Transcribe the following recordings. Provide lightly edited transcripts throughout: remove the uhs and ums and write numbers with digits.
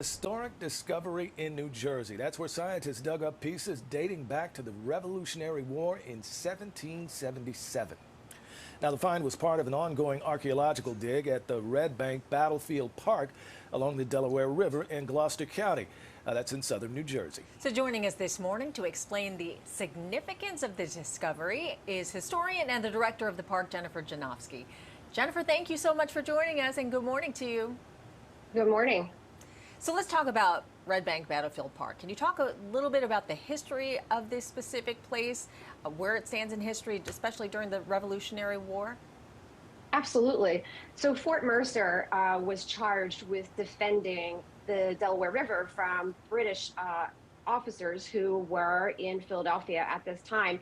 Historic discovery in New Jersey. That's where scientists dug up pieces dating back to the Revolutionary War in 1777. Now, the find was part of an ongoing archaeological dig at the Red Bank Battlefield Park along the Delaware River in Gloucester County. That's in southern New Jersey. So joining us this morning to explain the significance of the discovery is historian and the director of the park, Jennifer Janofsky. Jennifer, thank you so much for joining us, and good morning to you. Good morning. So let's talk about Red Bank Battlefield Park. Can you talk a little bit about the history of this specific place, where it stands in history, especially during the Revolutionary War? Absolutely. So Fort Mercer was charged with defending the Delaware River from British officers who were in Philadelphia at this time,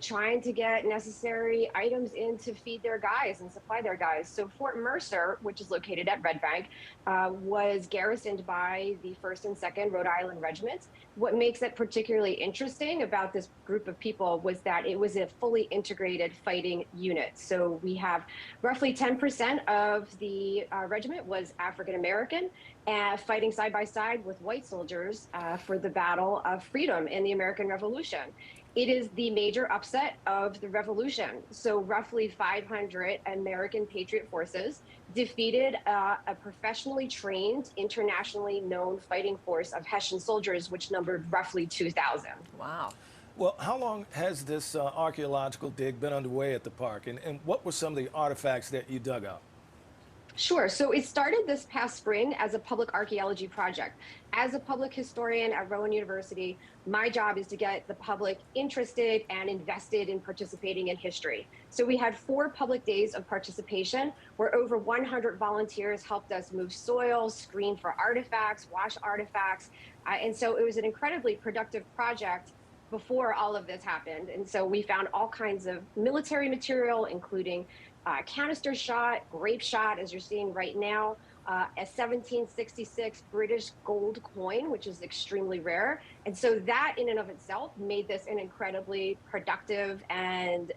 trying to get necessary items in to feed their guys and supply their guys. So Fort Mercer, which is located at Red Bank, was garrisoned by the 1st and 2nd Rhode Island regiments. What makes it particularly interesting about this group of people was that it was a fully integrated fighting unit. So we have roughly 10% of the regiment was African American, fighting side by side with white soldiers for the Battle of Freedom in the American Revolution. It is the major upset of the revolution. So roughly 500 American Patriot forces defeated a professionally trained, internationally known fighting force of Hessian soldiers, which numbered roughly 2,000. Wow. Well, how long has this archaeological dig been underway at the park, and what were some of the artifacts that you dug up? Sure. So it started this past spring as a public archaeology project. As a public historian at Rowan University, my job is to get the public interested and invested in participating in history. So we had 4 public days of participation where over 100 volunteers helped us move soil, screen for artifacts, wash artifacts. And so it was an incredibly productive project before all of this happened. And so we found all kinds of military material, including canister shot, grape shot, as you're seeing right now, a 1766 British gold coin, which is extremely rare. And so that in and of itself made this an incredibly productive and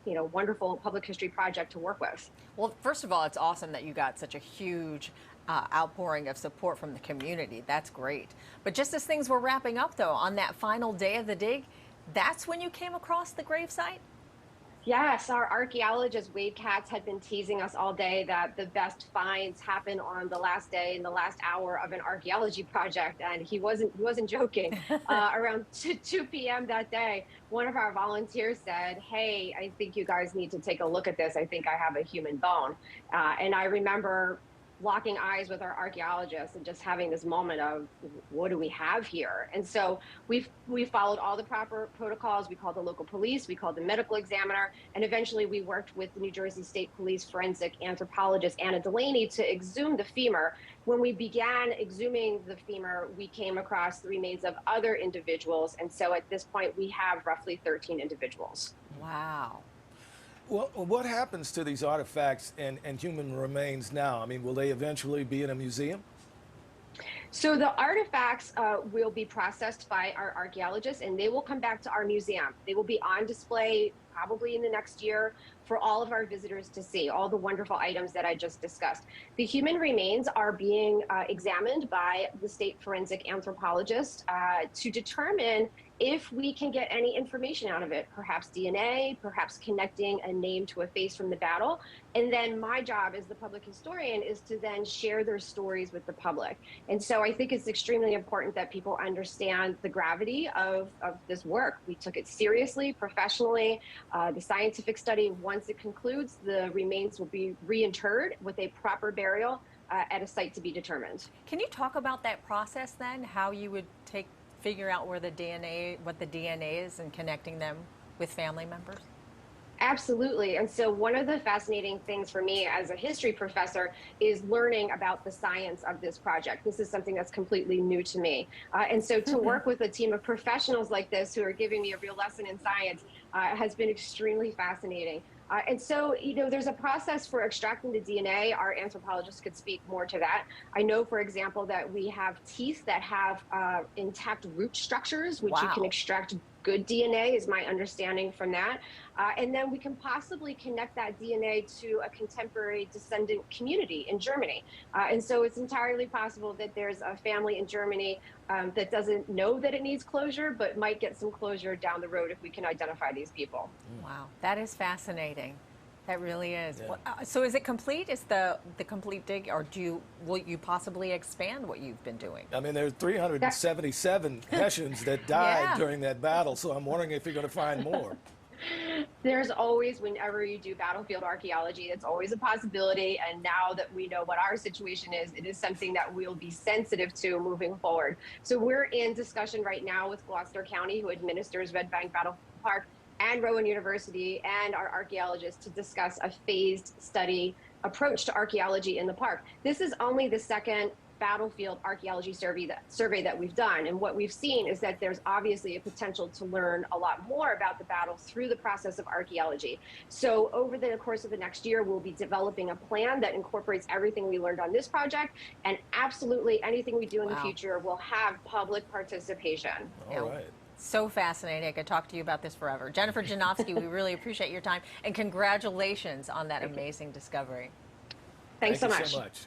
wonderful public history project to work with. Well, first of all, it's awesome that you got such a huge outpouring of support from the community. That's great. But just as things were wrapping up, though, on that final day of the dig, that's when you came across the gravesite? Yes, our archaeologist Wade Katz had been teasing us all day that the best finds happen on the last day, in the last hour of an archaeology project, and he wasn't joking. Around 2 p.m. that day, one of our volunteers said, "Hey, I think you guys need to take a look at this. I think I have a human bone." And I remember locking eyes with our archaeologists and just having this moment of, what do we have here? And so we followed all the proper protocols. We called the local police, we called the medical examiner, and eventually we worked with the New Jersey State Police forensic anthropologist Anna Delaney to exhume the femur. When we began exhuming the femur, we came across the remains of other individuals. And so at this point, we have roughly 13 individuals. Wow. Well, what happens to these artifacts and human remains now? I mean, will they eventually be in a museum? So the artifacts will be processed by our archaeologists, and they will come back to our museum. They will be on display probably in the next year for all of our visitors to see, all the wonderful items that I just discussed. The human remains are being examined by the state forensic anthropologist to determine if we can get any information out of it, perhaps DNA, perhaps connecting a name to a face from the battle. And then my job as the public historian is to then share their stories with the public. And so I think it's extremely important that people understand the gravity of this work. We took it seriously, professionally. The scientific study, once it concludes, the remains will be reinterred with a proper burial at a site to be determined. Can you talk about that process then, how you would figure out where the DNA, what the DNA is, and connecting them with family members? Absolutely. And so one of the fascinating things for me as a history professor is learning about the science of this project. This is something that's completely new to me. And so to work with a team of professionals like this who are giving me a real lesson in science has been extremely fascinating. And so, there's a process for extracting the DNA. Our anthropologists could speak more to that. I know, for example, that we have teeth that have intact root structures, which you can extract good DNA is my understanding from that. And then we can possibly connect that DNA to a contemporary descendant community in Germany. And so it's entirely possible that there's a family in Germany that doesn't know that it needs closure, but might get some closure down the road if we can identify these people. Wow, that is fascinating. That really is. Yeah. Well, so is it complete? Is the complete dig, or will you possibly expand what you've been doing? I mean, there's 377 Hessians that died Yeah. during that battle, so I'm wondering if you're going to find more. There's always, whenever you do battlefield archaeology, it's always a possibility. And now that we know what our situation is, it is something that we'll be sensitive to moving forward. So we're in discussion right now with Gloucester County, who administers Red Bank Battle Park, and Rowan University and our archaeologists to discuss a phased study approach to archaeology in the park. This is only the second battlefield archaeology survey that we've done. And what we've seen is that there's obviously a potential to learn a lot more about the battle through the process of archaeology. So over the course of the next year, we'll be developing a plan that incorporates everything we learned on this project. And absolutely anything we do in the future will have public participation. All right. So fascinating. I could talk to you about this forever. Jennifer Janofsky, we really appreciate your time, and congratulations on that amazing discovery. Thanks so Thank you much. so much.